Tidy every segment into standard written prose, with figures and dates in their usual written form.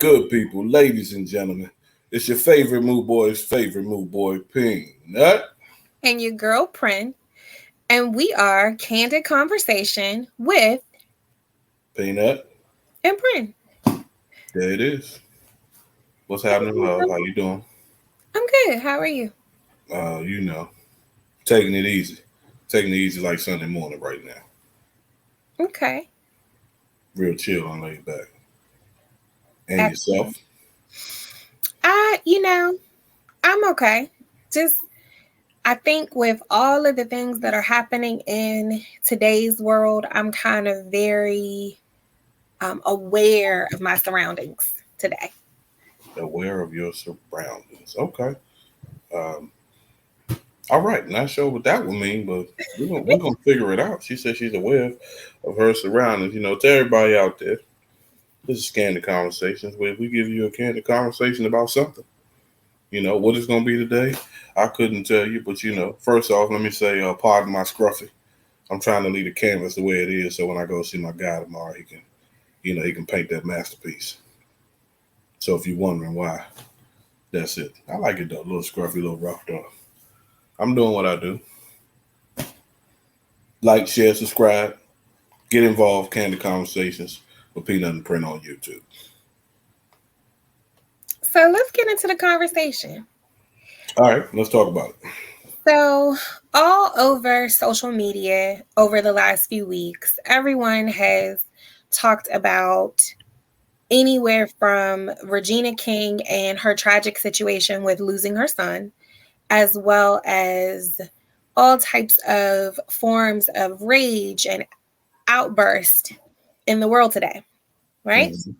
Good people, ladies and gentlemen, it's your favorite Moo Boy's favorite Moo Boy, Peanut. And your girl Prin, and we are Candid Conversation with Peanut, and Prin. there it is. What's happening, love? How you doing? I'm good. How are you? You know, taking it easy. Taking it easy like Sunday morning right now. Okay. Real chill and laid back. And yourself? Excellent. I, I'm okay. Just I think with all of the things that are happening in today's world, I'm kind of very aware of my surroundings today. Aware of your surroundings. Okay. Um, all right. Not sure what that would mean, but we're gonna figure it out. She said she's aware of her surroundings. To everybody out there, this is Candid Conversations, where we give you a candid conversation about something. What it's gonna be today. I couldn't tell you, but first off, let me say, pardon my scruffy. I'm trying to leave the canvas the way it is, so when I go see my guy tomorrow, he can paint that masterpiece. So if you're wondering why, that's it. I like it though, a little scruffy, a little rough though. I'm doing what I do. Like, share, subscribe, get involved. Candid Conversations with Peanut and Print on YouTube. So let's get into the conversation. All right, let's talk about it. So, all over social media over the last few weeks, everyone has talked about anywhere from Regina King and her tragic situation with losing her son, as well as all types of forms of rage and outburst in the world today, right? Mm-hmm.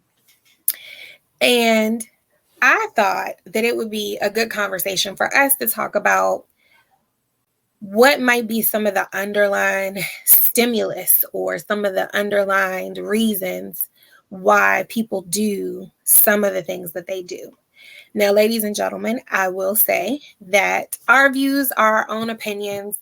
And I thought that it would be a good conversation for us to talk about what might be some of the underlying stimulus or some of the underlying reasons why people do some of the things that they do. Now, ladies and gentlemen, I will say that our views are our own opinions,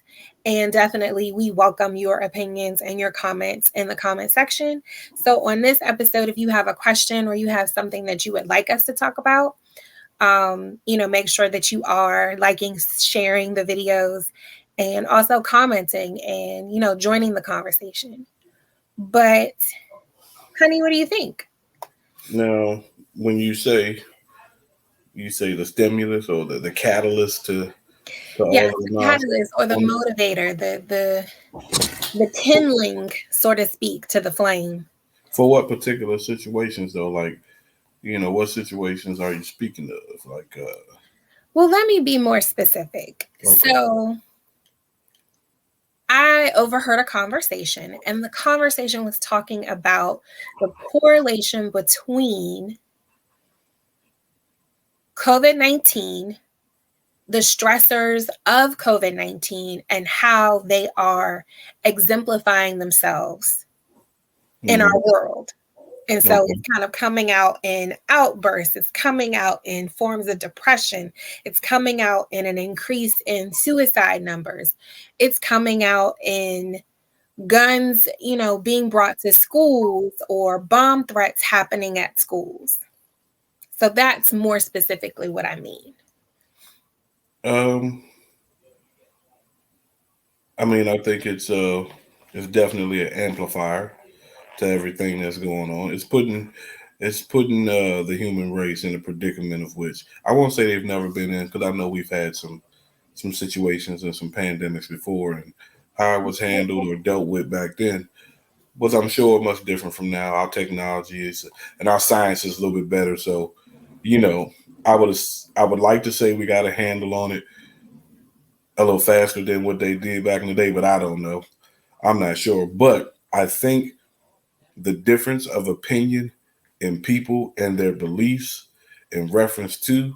and definitely we welcome your opinions and your comments in the comment section. So on this episode, if you have a question or you have something that you would like us to talk about, make sure that you are liking, sharing the videos, and also commenting and, joining the conversation. But, honey, what do you think? Now, when you say the stimulus or the catalyst to all Yes, of the catalyst or the motivator, the kindling, so to speak, to the flame. For what particular situations though? Like, what situations are you speaking of? Like, well, let me be more specific. Okay. So I overheard a conversation, and the conversation was talking about the correlation between COVID-19, the stressors of COVID-19, and how they are exemplifying themselves in our world. And so it's kind of coming out in outbursts. It's coming out in forms of depression. It's coming out in an increase in suicide numbers. It's coming out in guns, being brought to schools or bomb threats happening at schools. So that's more specifically what I mean. I think it's definitely an amplifier to everything that's going on. It's putting the human race in a predicament of which I won't say they've never been in, because I know we've had some situations and some pandemics before, and how it was handled or dealt with back then was, I'm sure, much different from now. Our technology is and our science is a little bit better. So, I would like to say we got a handle on it a little faster than what they did back in the day, but I don't know. I'm not sure. But I think the difference of opinion in people and their beliefs in reference to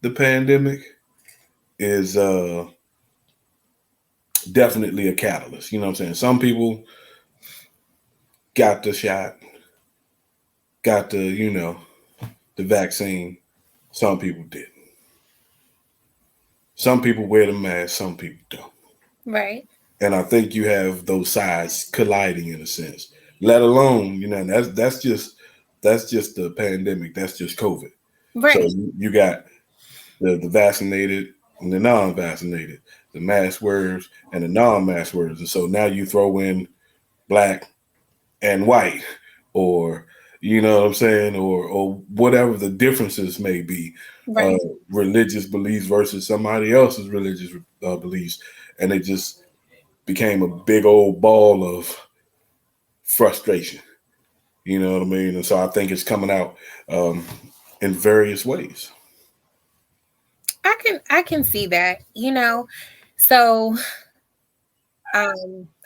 the pandemic is definitely a catalyst. You know what I'm saying? Some people got the shot, got the vaccine. Some people didn't. Some people wear the mask, some people don't. Right. And I think you have those sides colliding in a sense. Let alone, that's just that's just the pandemic. That's just COVID. So Right. you got the vaccinated and the non-vaccinated, the mask wearers and the non-mask wearers. And so now you throw in black and white, or you know what I'm saying, or whatever the differences may be, uh, Right. religious beliefs versus somebody else's religious beliefs, and it just became a big old ball of frustration. You know what I mean? And so I think it's coming out um, in various ways. I can see that, you know. So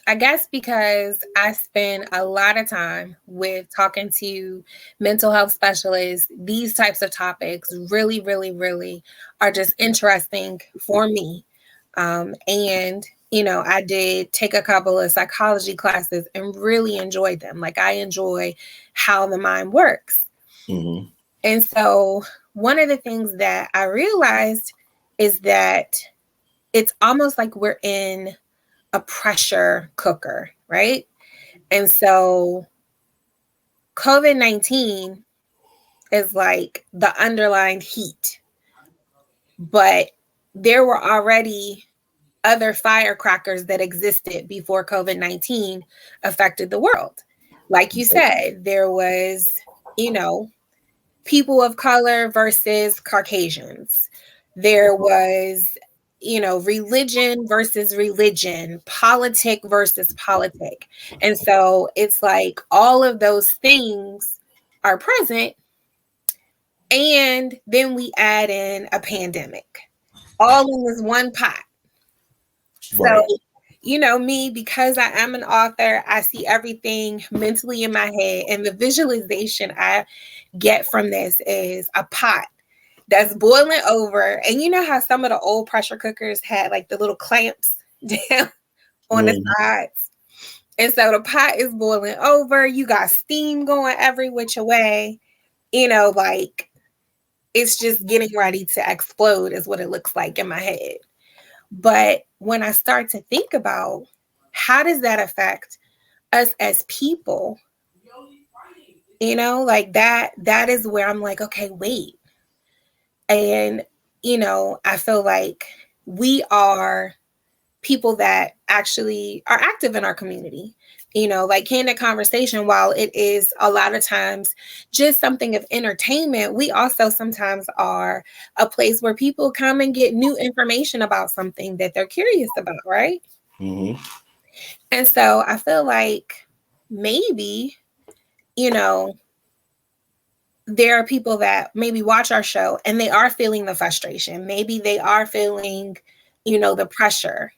I guess because I spend a lot of time with talking to mental health specialists, these types of topics really, really, really are just interesting for me. And, you know, I did take a couple of psychology classes and really enjoyed them. Like, I enjoy how the mind works. Hmm. And so, one of the things that I realized is that it's almost like we're in a pressure cooker, right? And so COVID-19 is like the underlying heat, but there were already other firecrackers that existed before COVID-19 affected the world. Like you said, there was, you know, people of color versus Caucasians. There was, you know, religion versus religion, politic versus politic. And so it's like all of those things are present. And then we add in a pandemic, all in this one pot. So, Right. you know, me, because I am an author, I see everything mentally in my head. And the visualization I get from this is a pot that's boiling over. And you know how some of the old pressure cookers had like the little clamps down on the Hmm. sides? And so the pot is boiling over. You got steam going every which way. You know, like it's just getting ready to explode, is what it looks like in my head. But when I start to think about how does that affect us as people, you know, like that is where I'm like, okay, wait. And, you know, I feel like we are people that actually are active in our community. You know, like Candid Conversation, while it is a lot of times just something of entertainment, we also sometimes are a place where people come and get new information about something that they're curious about, right? Hmm. And so I feel like maybe, you know, there are people that maybe watch our show and they are feeling the frustration. Maybe they are feeling, you know, the pressure.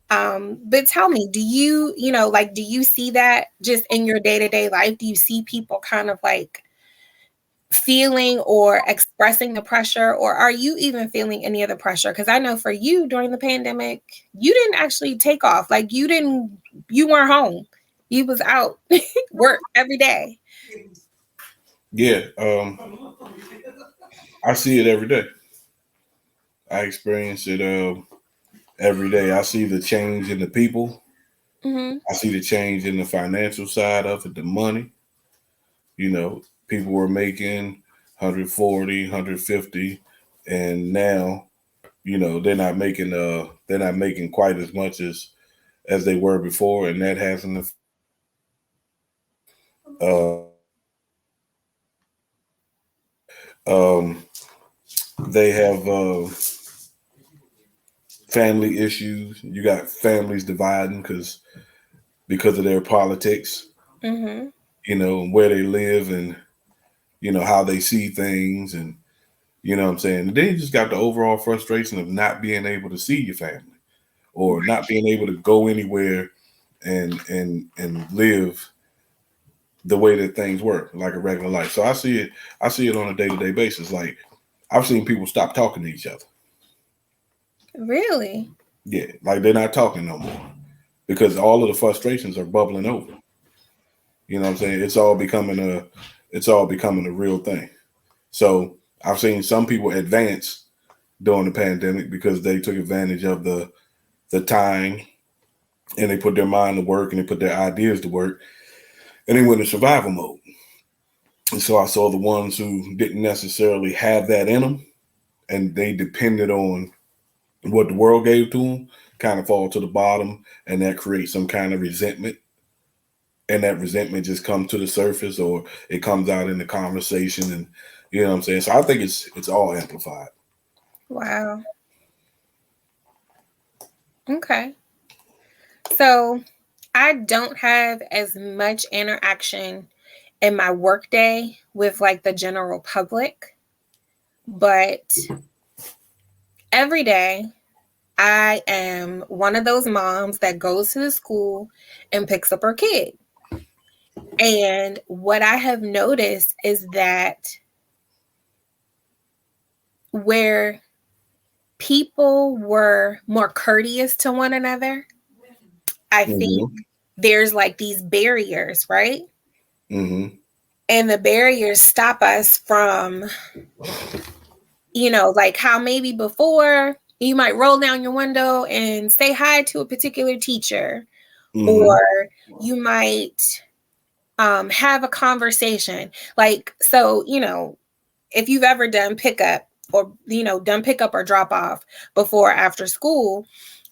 But tell me, do you, you know, like, do you see that just in your day to day life? Do you see people kind of like feeling or expressing the pressure, or are you even feeling any of the pressure? Because I know for you during the pandemic, you didn't actually take off. Like, you weren't home. You was out work every day. Yeah. I see it every day. I experience it every day. I see the change in the people. Hmm. I see the change in the financial side of it, the money. You know, people were making 140, 150, and now, you know, they're not making quite as much as they were before, and that has an they have family issues. You got families dividing because of their politics, Hmm. you know, where they live and you know how they see things, and you know what I'm saying. And then you just got the overall frustration of not being able to see your family or not being able to go anywhere and live the way that things work like a regular life. So I see it on a day-to-day basis. Like I've seen people stop talking to each other. Really? Yeah, like they're not talking no more because all of the frustrations are bubbling over. You know what I'm saying? It's all becoming a real thing. So I've seen some people advance during the pandemic because they took advantage of the time and they put their mind to work and they put their ideas to work and they went in survival mode. And so I saw the ones who didn't necessarily have that in them, and they depended on what the world gave to them, kind of fall to the bottom, and that creates some kind of resentment. And that resentment just comes to the surface, or it comes out in the conversation, and you know what I'm saying. So I think it's all amplified. Wow. Okay. So I don't have as much interaction in my workday with like the general public, but every day I am one of those moms that goes to the school and picks up her kid. And what I have noticed is that where people were more courteous to one another, I think Mm-hmm. there's like these barriers, right? Mm-hmm. And the barriers stop us from, like how maybe before you might roll down your window and say hi to a particular teacher, Mm-hmm. or you might have a conversation. Like, so, if you've ever done pickup or, done pickup or drop off before or after school,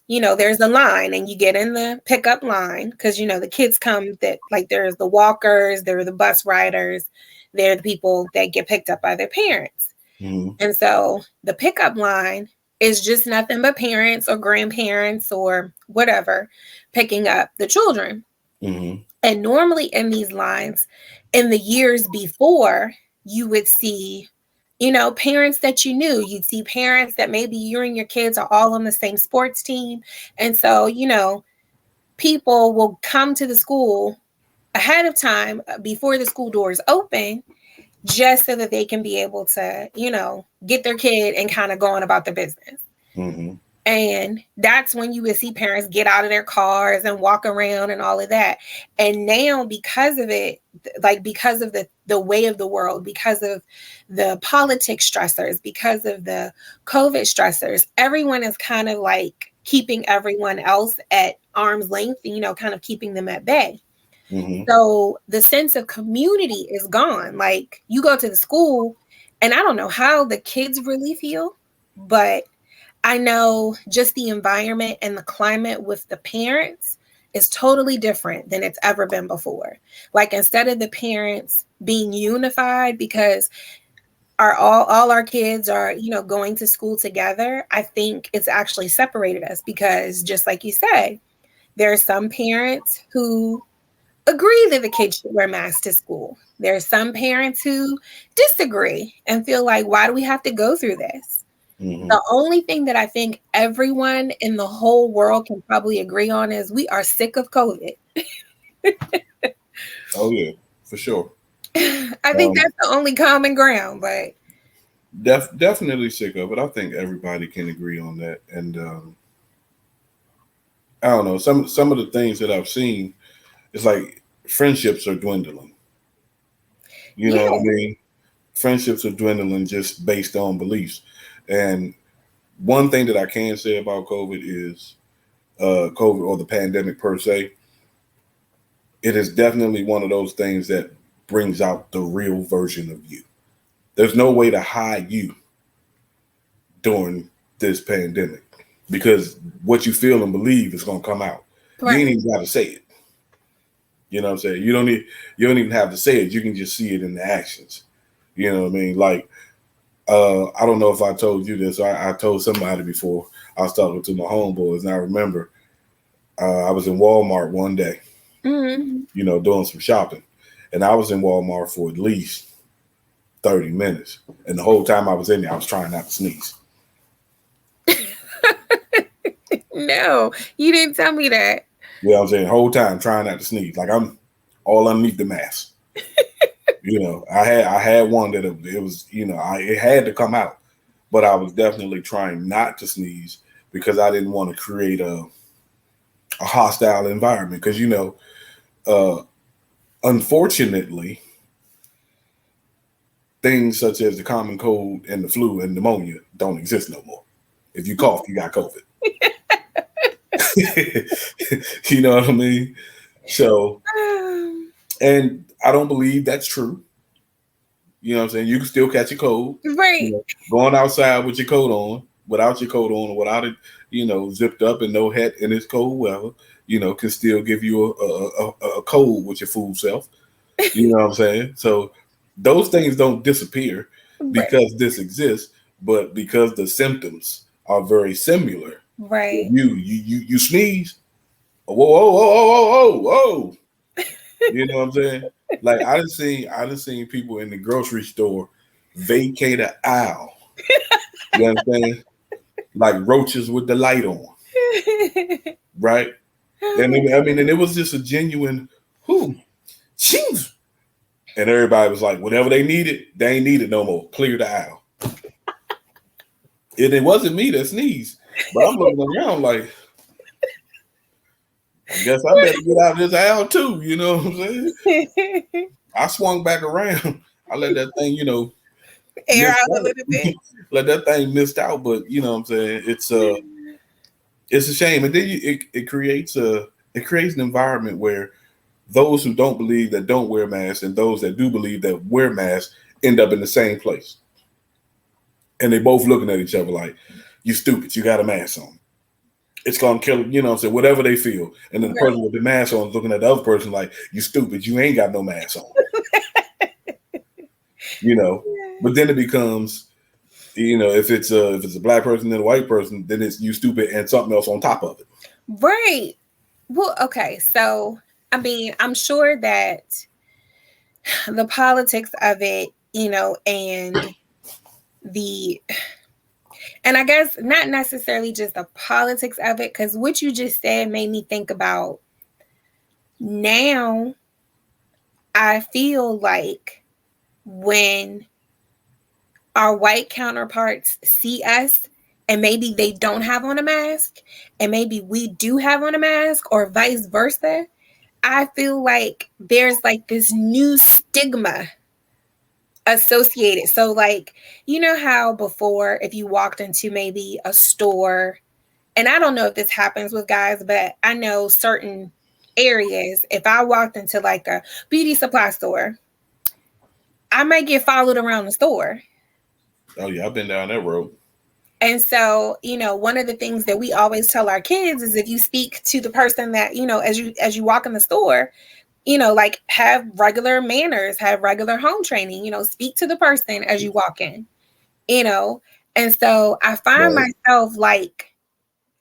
there's a line and you get in the pickup line because, the kids come that like there's the walkers, there are the bus riders, they're the people that get picked up by their parents. Mm-hmm. And so the pickup line is just nothing but parents or grandparents or whatever picking up the children. Mm-hmm. And normally in these lines, in the years before, you would see, parents that you knew. You'd see parents that maybe you and your kids are all on the same sports team. And so, people will come to the school ahead of time before the school doors open just so that they can be able to, get their kid and kind of go on about their business. Mm-hmm. And that's when you would see parents get out of their cars and walk around and all of that. And now, because of it, like because of the way of the world, because of the politics stressors, because of the COVID stressors, everyone is kind of like keeping everyone else at arm's length, kind of keeping them at bay. Mm-hmm. So the sense of community is gone. Like you go to the school, and I don't know how the kids really feel, but I know just the environment and the climate with the parents is totally different than it's ever been before. Like instead of the parents being unified because all our kids are, going to school together, I think it's actually separated us because just like you said, there are some parents who agree that the kids should wear masks to school. There are some parents who disagree and feel like, why do we have to go through this? Mm-hmm. The only thing that I think everyone in the whole world can probably agree on is we are sick of COVID. Oh yeah, for sure. I think Um, that's the only common ground, but definitely sick of it. I think everybody can agree on that. And I don't know, some of the things that I've seen, it's like friendships are dwindling. You know what I yeah, mean? Friendships are dwindling just based on beliefs. And one thing that I can say about COVID is COVID or the pandemic per se, it is definitely one of those things that brings out the real version of you. There's no way to hide you during this pandemic because what you feel and believe is gonna come out. You ain't right. even got to say it. You know what I'm saying? You don't even have to say it. You can just see it in the actions. You know what I mean? Like I don't know if I told you this. I told somebody before. I was talking to my homeboys, and I remember I was in Walmart one day, Hmm. doing some shopping, and I was in Walmart for at least 30 minutes, and the whole time I was in there, I was trying not to sneeze. No, you didn't tell me that. You know what I'm saying? The whole time trying not to sneeze, like I'm all underneath the mask. I had one that it was it had to come out, but I was definitely trying not to sneeze because I didn't want to create a hostile environment because uh, unfortunately things such as the common cold and the flu and pneumonia don't exist no more. If you cough, you got COVID. You know what I mean? So, and I don't believe that's true. You know what I'm saying? You can still catch a cold. You Right. know, going outside with your coat on, without your coat on, or without it, zipped up and no hat in this cold weather, can still give you a cold with your food self. You know what I'm saying? So those things don't disappear Right. because this exists, but because the symptoms are very similar. If Right. you sneeze, whoa, whoa, whoa, whoa, whoa, whoa. You know what I'm saying? Like I done seen people in the grocery store vacate an aisle. You understand? Like roaches with the light on, right? And it was just a genuine who, jeez. And everybody was like, whatever they needed, they ain't needed no more. Clear the aisle. And it wasn't me that sneezed, but I'm looking around like, I guess I better get out of this aisle too. You know what I'm saying? I swung back around. I let that thing, Air missed out a out. little bit. Let that thing missed out. But you know what I'm saying? It's a shame. And then it creates an environment where those who don't believe that don't wear masks and those that do believe that wear masks end up in the same place. And they both looking at each other like, you stupid, you got a mask on. It's gonna kill, you know what I'm saying, whatever they feel. And then the person with the mask on is looking at the other person like, you stupid, you ain't got no mask on. You know. But then it becomes, if it's a black person and a white person, then it's you stupid and something else on top of it. Right. Well, okay. So, I mean, I'm sure that the politics of it, and the, and I guess not necessarily just the politics of it, because what you just said made me think about now. I feel like when our white counterparts see us and maybe they don't have on a mask and maybe we do have on a mask or vice versa, I feel like there's like this new stigma associated. So like, you know how before if you walked into maybe a store, and I don't know if this happens with guys, but I know certain areas, if I walked into like a beauty supply store, I might get followed around the store. Oh yeah, I've been down that road. And so, one of the things that we always tell our kids is if you speak to the person that, as you walk in the store, like have regular manners, have regular home training, speak to the person as you walk in, you know. And so I find Right. myself like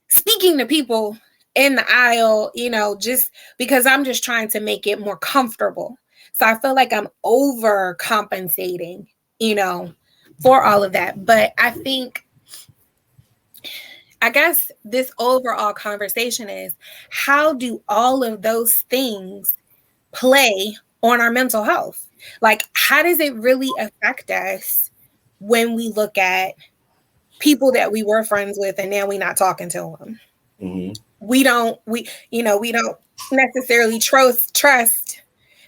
speaking to people in the aisle, just because I'm just trying to make it more comfortable. So I feel like I'm overcompensating, for all of that. But I guess this overall conversation is how do all of those things play on our mental health? Like, how does it really affect us when we look at people that we were friends with and now we're not talking to them? Mm-hmm. We don't necessarily trust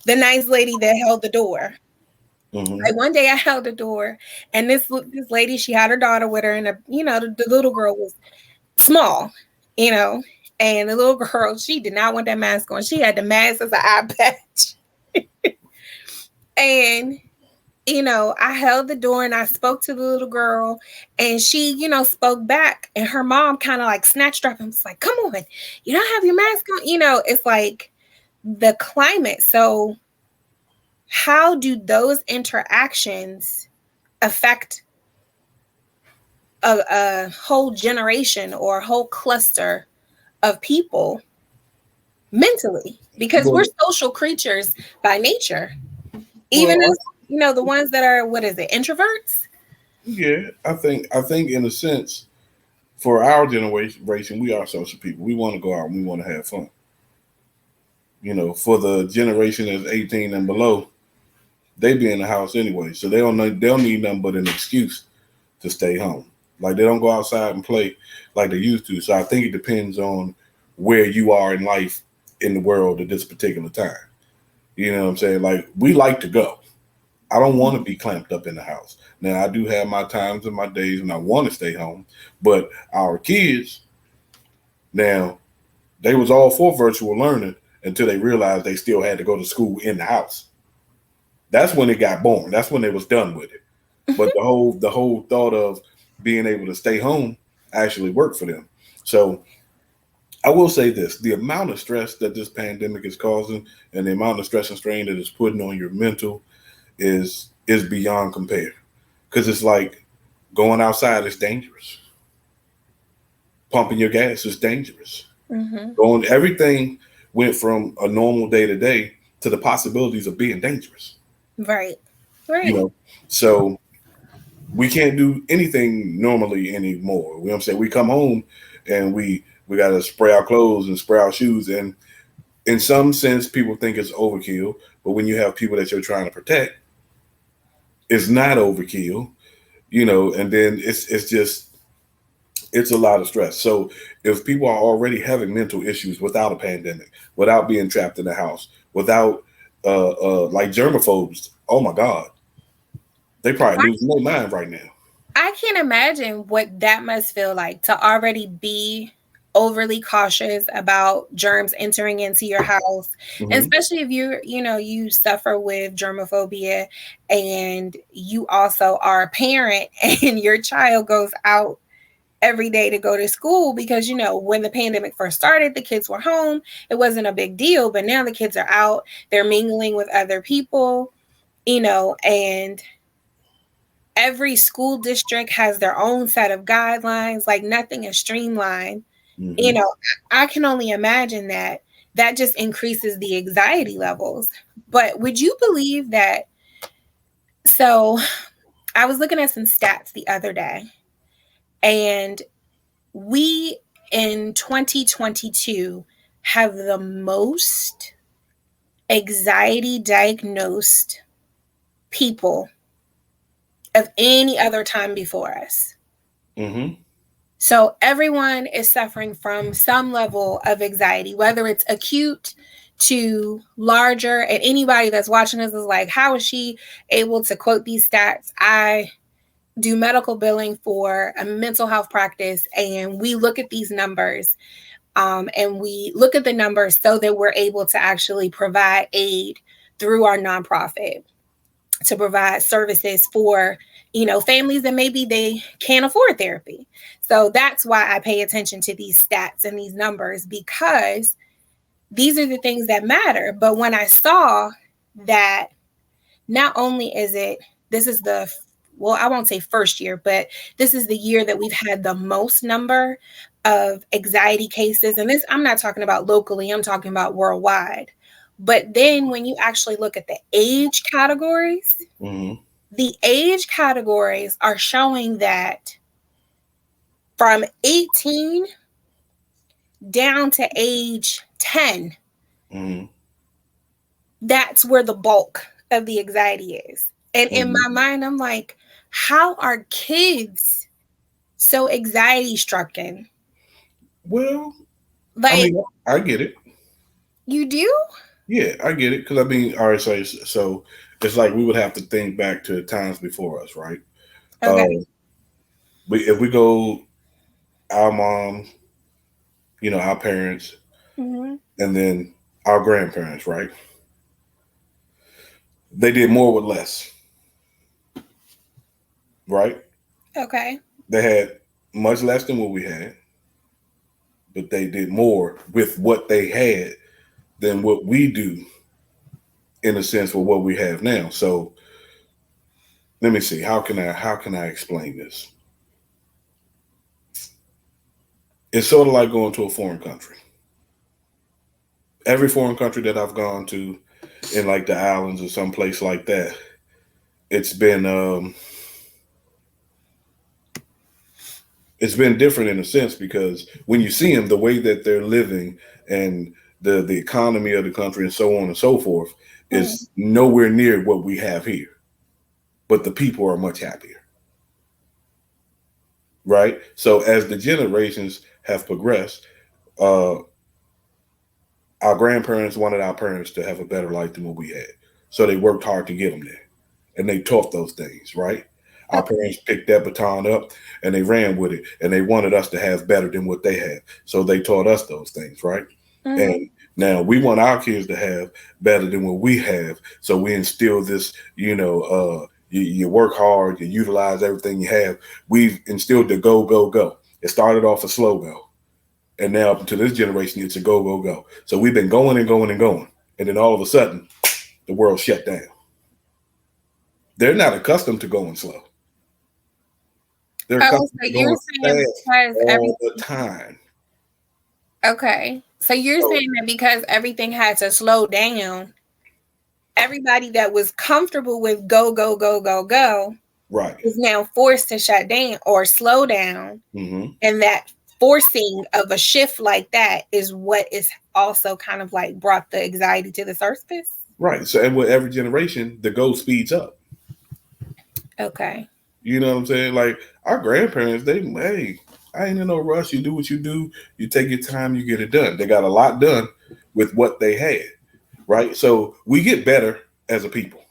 the nice lady that held the door. Mm-hmm. Like one day I held the door and this lady, she had her daughter with her, and the little girl was small, you know, and the little girl, she did not want that mask on. She had the mask as an eye patch. And, I held the door and I spoke to the little girl and she, spoke back, and her mom kind of like snatched her up and was like, come on, you don't have your mask on. It's like the climate. So how do those interactions affect a whole generation or a whole cluster of people mentally, because we're Well, social creatures by nature, even well, as the ones that are, what is it, introverts. yeah, I think in a sense, for our generation, we are social people. We want to go out and we want to have fun. For the generation that's 18 and below, they be in the house anyway, so they don't need nothing but an excuse to stay home. Like they don't go outside and play like they used to. So I think it depends on where you are in life in the world at this particular time. You know what I'm saying? Like we like to go. I don't want to be clamped up in the house. Now I do have my times and my days when I want to stay home, but our kids now they was all for virtual learning until they realized they still had to go to school in the house. That's when it got born. That's when they was done with it. But the whole thought of being able to stay home actually worked for them. So I will say this: the amount of stress that this pandemic is causing, and the amount of stress and strain that it's putting on your mental, is beyond compare. Because it's like going outside is dangerous. Pumping your gas is dangerous. Mm-hmm. Going everything went from a normal day to day to the possibilities of being dangerous. Right. You Right. know, so we can't do anything normally anymore. You know what I'm saying? We come home and we got to spray our clothes and spray our shoes, and in some sense, people think it's overkill. But when you have people that you're trying to protect, it's not overkill. And then it's just it's a lot of stress. So if people are already having mental issues without a pandemic, without being trapped in the house, without like germaphobes, oh my God, they probably losing their mind right now. I can't imagine what that must feel like to already be overly cautious about germs entering into your house, Hmm. especially if you suffer with germophobia and you also are a parent and your child goes out every day to go to school because when the pandemic first started, the kids were home, it wasn't a big deal, but now the kids are out, they're mingling with other people, and every school district has their own set of guidelines, like nothing is streamlined. you Hmm. know I can only imagine that just increases the anxiety levels. But would you believe that? So I was looking at some stats the other day, and we in 2022 have the most anxiety diagnosed people of any other time before us. Hmm. So everyone is suffering from some level of anxiety, whether it's acute to larger. And anybody that's watching this is like, how is she able to quote these stats? I do medical billing for a mental health practice, and we look at these numbers, and we look at the numbers so that we're able to actually provide aid through our nonprofit to provide services for families that maybe they can't afford therapy. So that's why I pay attention to these stats and these numbers, because these are the things that matter. But when I saw that not only is it, this is the, well, I won't say first year, but this is the year that we've had the most number of anxiety cases. And this, I'm not talking about locally, I'm talking about worldwide. But then when you actually look at the age categories, Hmm. the age categories are showing that from 18 down to age 10, Hmm. that's where the bulk of the anxiety is. And in Hmm. my mind, I'm like, how are kids so anxiety stricken? Well, I Like, mean, I get it. you do? Yeah, I get it. Because I mean, all right, so it's like we would have to think back to times before us, right? Okay. If we go, our mom, our parents, Hmm. and then our grandparents, right? They did more with less, right? Okay. They had much less than what we had, but they did more with what they had than what we do, in a sense, with what we have now. So let me see. How can I explain this? It's sort of like going to a foreign country. Every foreign country that I've gone to, in like the islands or someplace like that, it's been it's been different in a sense, because when you see them, the way that they're living, and the economy of the country and so on and so forth, Mhm. is nowhere near what we have here. But the people are much happier, right? So as the generations have progressed, uh, our grandparents wanted our parents to have a better life than what we had, so they worked hard to get them there, and they taught those things, right? Our Okay. parents picked that baton up and they ran with it, and they wanted us to have better than what they had, so they taught us those things, right? Hmm. And Now we want our kids to have better than what we have, so we instill this. You work hard, you utilize everything you have. We've instilled the go, go, go. It started off a slow go, and now up to this generation, it's a go, go, go. So we've been going and going and going, and then all of a sudden, the world shut down. They're not accustomed to going slow. They're Oh, accustomed so to you're going saying fast because all the time. okay. So you're So, saying that because everything had to slow down, everybody that was comfortable with go, go, go, go, go right. is now forced to shut down or slow down. Mm-hmm. And that forcing of a shift like that is what is also kind of like brought the anxiety to the surface. Right. So, and with every generation, the go speeds up. Okay. You know what I'm saying? Like our grandparents, hey, I ain't in no rush. You do what you do. You take your time. You get it done. They got a lot done with what they had. Right. So we get better as a people.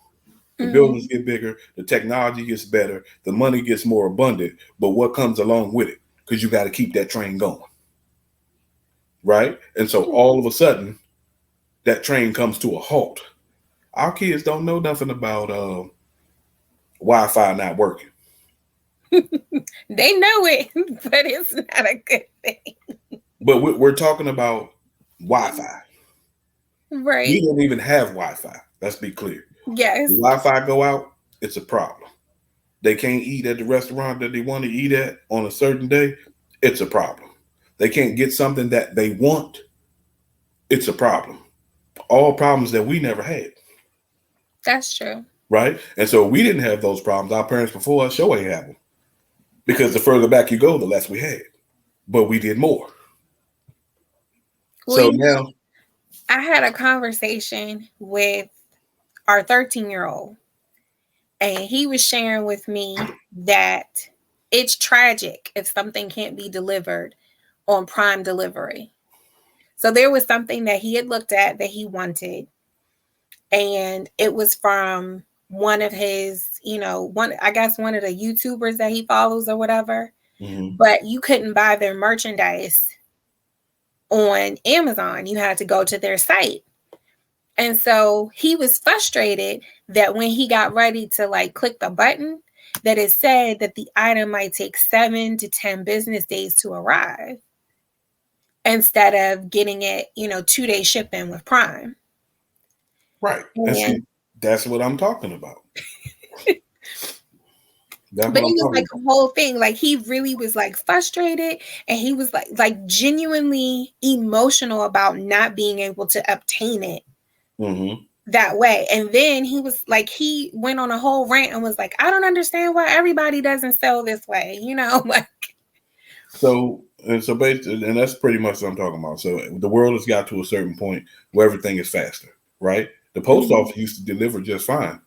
The buildings get bigger. The technology gets better. The money gets more abundant. But what comes along with it? Because you got to keep that train going. Right. And so all of a sudden, that train comes to a halt. Our kids don't know nothing about Wi-Fi not working. They know it, but it's not a good thing. But we're talking about Wi-Fi. Right. We don't even have Wi-Fi. Let's be clear. Yes. The Wi-Fi go out, it's a problem. They can't eat at the restaurant that they want to eat at on a certain day, it's a problem. They can't get something that they want, it's a problem. All problems that we never had. That's true. Right? And so we didn't have those problems. Our parents before us sure ain't have them. Because the further back you go, the less we had. But we did more. Well, So now I had a conversation with our 13-year-old, and he was sharing with me that it's tragic if something can't be delivered on Prime delivery. So there was something that he had looked at that he wanted, and it was from one of his, one of the YouTubers that he follows or whatever. mm-hmm. But you couldn't buy their merchandise on Amazon. You had to go to their site. And so he was frustrated that when he got ready to like click the button, that it said that the item might take 7 to 10 business days to arrive instead of getting it, 2-day shipping with Prime. Right. And see, that's what I'm talking about. But it was like a whole thing. Like he really was like frustrated, and he was like genuinely emotional about not being able to obtain it that way. And then he went on a whole rant and was like, I don't understand why everybody doesn't sell this way, like. So basically, and that's pretty much what I'm talking about. So the world has got to a certain point where everything is faster, right? The post office used to deliver just fine.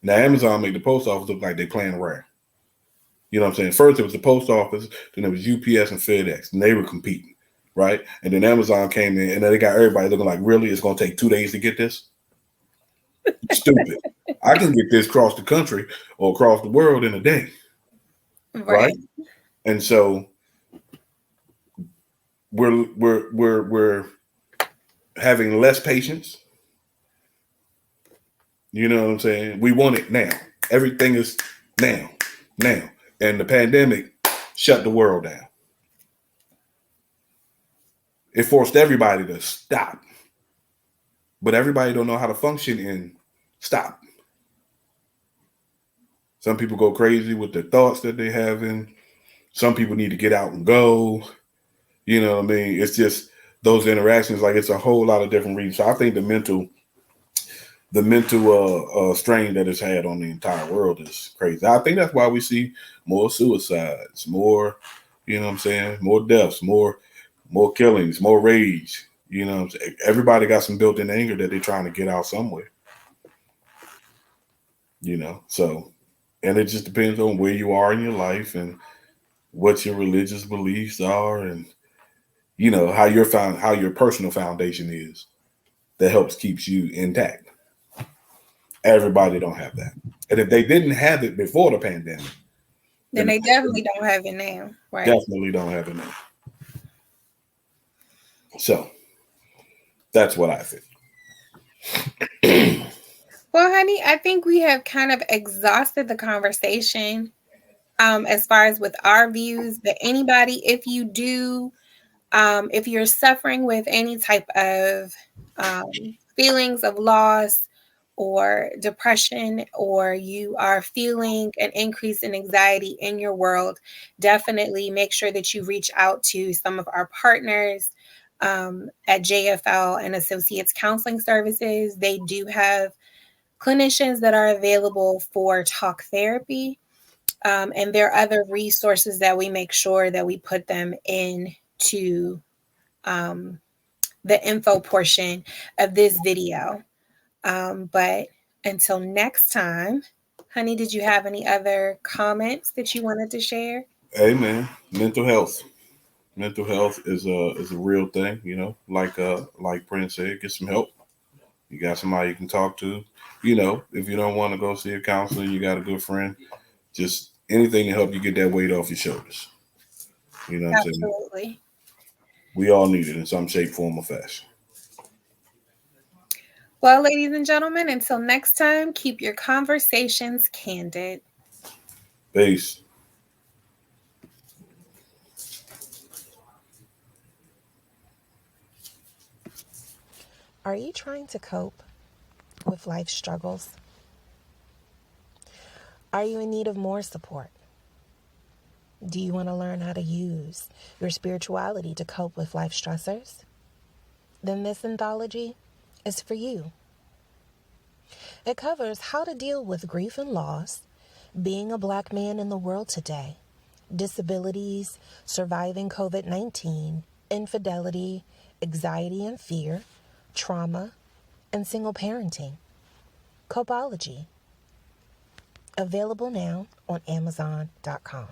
Now Amazon made the post office look like they playing around. You know what I'm saying? First it was the post office, then it was UPS and FedEx, and they were competing, right? And then Amazon came in, and then they got everybody looking like, really? It's going to take 2 days to get this? Stupid. I can get this across the country or across the world in a day, right? And so we're having less patience. You know what I'm saying? We want it now. Everything is now. And the pandemic shut the world down. It forced everybody to stop. But everybody don't know how to function in stop. Some people go crazy with the thoughts that they having. Some people need to get out and go. You know what I mean? It's just those interactions, like it's a whole lot of different reasons. So I think the mental strain that it's had on the entire world is crazy. I think that's why we see more suicides, more, you know what I'm saying, more deaths, more killings, more rage. You know what I'm saying? Everybody got some built-in anger that they're trying to get out somewhere. So, and it just depends on where you are in your life and what your religious beliefs are, and how your personal foundation is that helps keeps you intact. Everybody don't have that. And if they didn't have it before the pandemic, then they definitely don't have it now. Right. Definitely don't have it now. So That's what I think. Well, honey, I think we have kind of exhausted the conversation as far as with our views. But anybody, if you're suffering with any type of feelings of loss or depression, or you are feeling an increase in anxiety in your world, definitely make sure that you reach out to some of our partners at JFL and Associates Counseling Services. They do have clinicians that are available for talk therapy. And there are other resources that we make sure that we put them into the info portion of this video. But until next time, honey, did you have any other comments that you wanted to share? Hey man, mental health. Mental health is a real thing, you know. Like Prin said, get some help. You got somebody you can talk to. You know, if you don't want to go see a counselor, you got a good friend. Just anything to help you get that weight off your shoulders. You know what I'm saying? Absolutely. We all need it in some shape, form, or fashion. Well, ladies and gentlemen, until next time, keep your conversations candid. Peace. Are you trying to cope with life struggles? Are you in need of more support? Do you want to learn how to use your spirituality to cope with life stressors? Then this anthology is for you. It covers how to deal with grief and loss, being a Black man in the world today, disabilities, surviving COVID-19, infidelity, anxiety and fear, trauma, and single parenting. Copeology. Available now on Amazon.com.